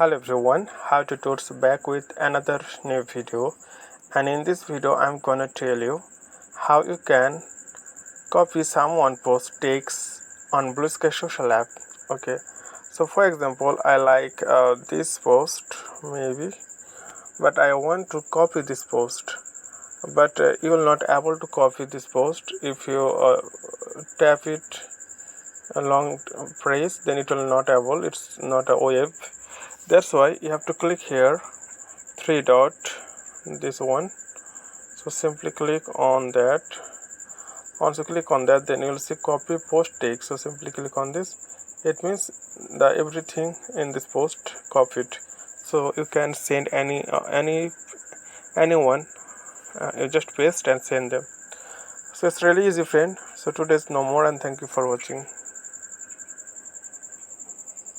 Hello everyone, how tutors back with another new video, and in this video I'm gonna tell you how you can copy someone post text on Bluesky social app. Okay, so for example I like this post maybe, but I want to copy this post, but you will not able to copy this post if you tap it a long press, then it will not able, it's not a wave. That's why you have to click here, three dot, this one. So simply click on that. Once you click on that, then you will see copy post text. So simply click on this. It means the everything in this post copied. So you can send anyone. You just paste and send them. So it's really easy, friend. So today's no more, and thank you for watching.